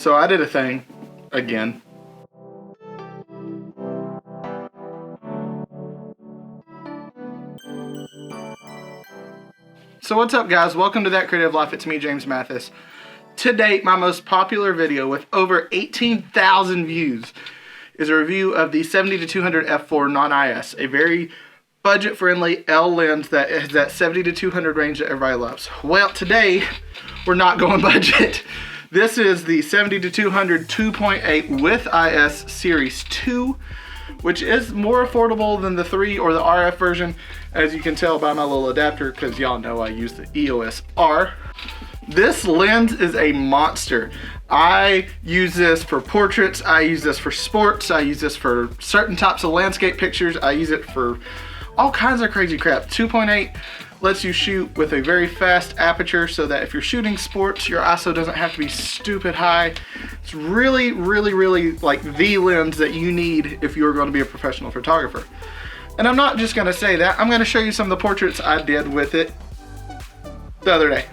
So I did a thing again. So what's up, guys? Welcome to That Creative Life. It's me, James Mathis. To date, my most popular video with over 18,000 views is a review of the 70-200 f4 non-IS, a very budget-friendly L lens that is that 70-200 range that everybody loves. Well, today we're not going budget. This is the 70-200 2.8 with IS Series 2, which is more affordable than the 3 or the RF version, as you can tell by my little adapter, because y'all know I use the EOS R. This lens is a monster. I use this for portraits, I use this for sports, I use this for certain types of landscape pictures, I use it for all kinds of crazy crap. 2.8 lets you shoot with a very fast aperture so that if you're shooting sports, your ISO doesn't have to be stupid high. It's really like the lens that you need if you're going to be a professional photographer. And I'm not just going to say that, I'm going to show you some of the portraits I did with it the other day.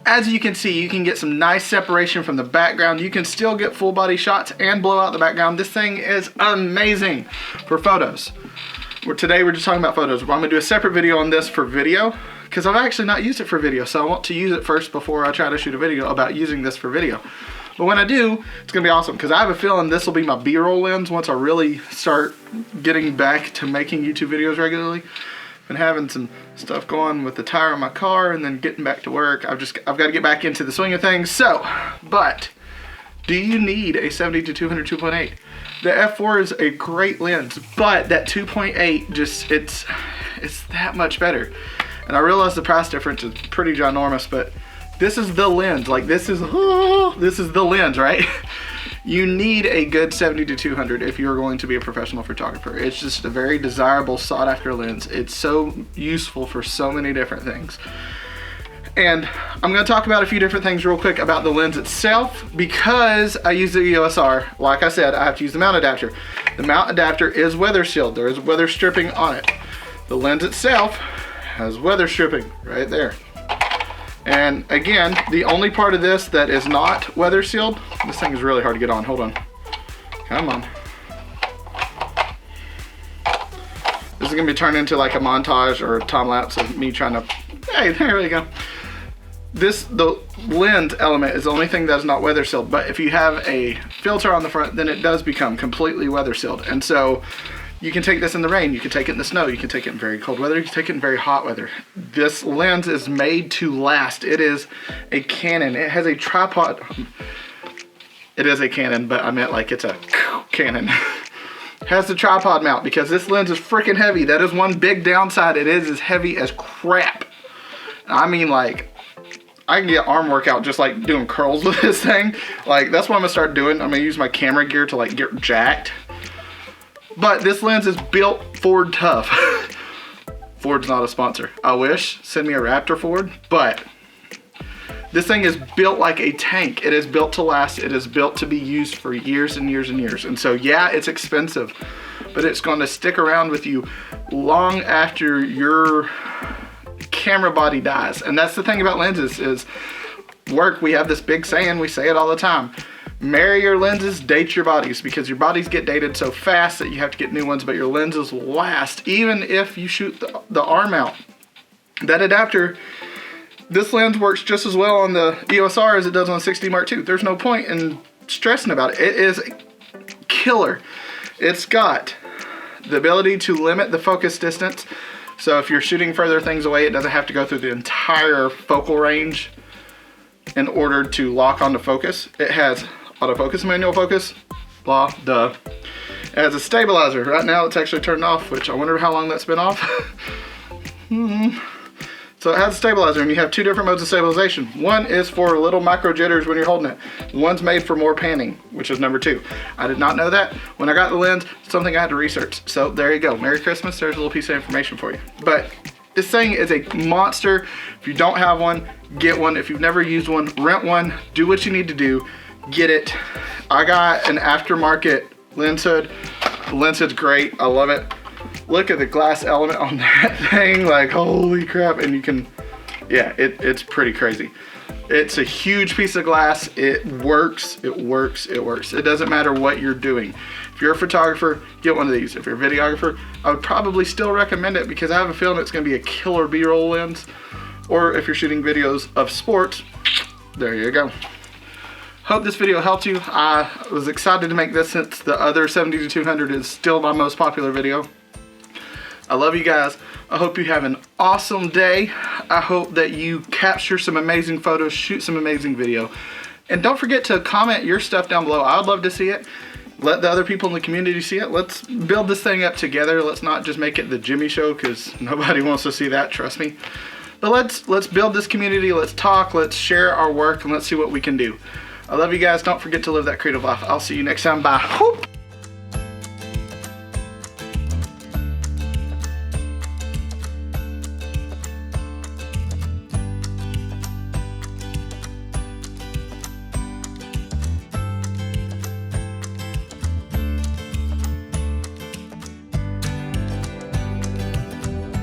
As you can see, you can get some nice separation from the background. You can still get full body shots and blow out the background. This thing is amazing for photos. Today we're just talking about photos. I'm gonna do a separate video on this for video, because I've actually not used it for video, so I want to use it first before I try to shoot a video about using this for video. But when I do, it's gonna be awesome, because I have a feeling this will be my B-roll lens once I really start getting back to making YouTube videos regularly. Been having some stuff going with the tire on my car and then getting back to work. I've got to get back into the swing of things. So, but do you need a 70-200 2.8? The f4 is a great lens, but that 2.8 just it's that much better. And I realize the price difference is pretty ginormous, but this is the lens. Like this is the lens, right? You need a good 70-200 if you're going to be a professional photographer. It's just a very desirable, sought after lens. It's so useful for so many different things. And I'm gonna talk about a few different things real quick about the lens itself, because I use the EOS R. Like I said, I have to use the mount adapter. The mount adapter is weather sealed. There is weather stripping on it. The lens itself has weather stripping right there. And again, the only part of this that is not weather sealed, this thing is really hard to get on, hold on. Come on. This is gonna be turned into like a montage or a time lapse of me trying to, hey, there we go. The lens element is the only thing that is not weather sealed, but if you have a filter on the front, then it does become completely weather sealed. And so you can take this in the rain, you can take it in the snow, you can take it in very cold weather, you can take it in very hot weather. This lens is made to last. It is a Canon. It has a tripod. It is a Canon, but I meant like it's a Canon. It has the tripod mount because this lens is freaking heavy. That is one big downside. It is as heavy as crap. I mean, like, I can get arm workout just like doing curls with this thing. Like, that's what I'm gonna start doing. I'm gonna use my camera gear to like get jacked. But this lens is built Ford tough. Ford's not a sponsor. I wish. Send me a Raptor, Ford. But this thing is built like a tank. It is built to last. It is built to be used for years and years and years. And so yeah, it's expensive, but it's going to stick around with you long after your camera body dies. And that's the thing about lenses is work. We have this big saying, we say it all the time. Marry your lenses, date your bodies, because your bodies get dated so fast that you have to get new ones, but your lenses will last even if you shoot the R mount. That adapter, this lens works just as well on the EOS R as it does on the 6D Mark II. There's no point in stressing about it. It is killer. It's got the ability to limit the focus distance. So if you're shooting further things away, it doesn't have to go through the entire focal range in order to lock onto focus. It has autofocus, manual focus, blah, duh. It has a stabilizer. Right now it's actually turned off, which I wonder how long that's been off. So it has a stabilizer, and you have two different modes of stabilization. One is for little micro jitters when you're holding it. One's made for more panning, which is number 2. I did not know that. When I got the lens, something I had to research. So there you go. Merry Christmas. There's a little piece of information for you. But this thing is a monster. If you don't have one, get one. If you've never used one, rent one. Do what you need to do. get it. I got an aftermarket lens hood. The lens hood's great, I love it. Look at the glass element on that thing, like holy crap. And you can, yeah, it's pretty crazy. It's a huge piece of glass. It works, it works, it works. It doesn't matter what you're doing. If you're a photographer, get one of these. If you're a videographer, I would probably still recommend it because I have a feeling it's gonna be a killer B-roll lens. Or if you're shooting videos of sports, there you go. Hope this video helped you. I was excited to make this since the other 70-200 is still my most popular video. I love you guys. I hope you have an awesome day. I hope that you capture some amazing photos, shoot some amazing video. And don't forget to comment your stuff down below. I would love to see it. Let the other people in the community see it. Let's build this thing up together. Let's not just make it the Jimmy show because nobody wants to see that, trust me. But let's build this community. Let's talk, let's share our work, and let's see what we can do. I love you guys. Don't forget to live that creative life. I'll see you next time. Bye. Whoop.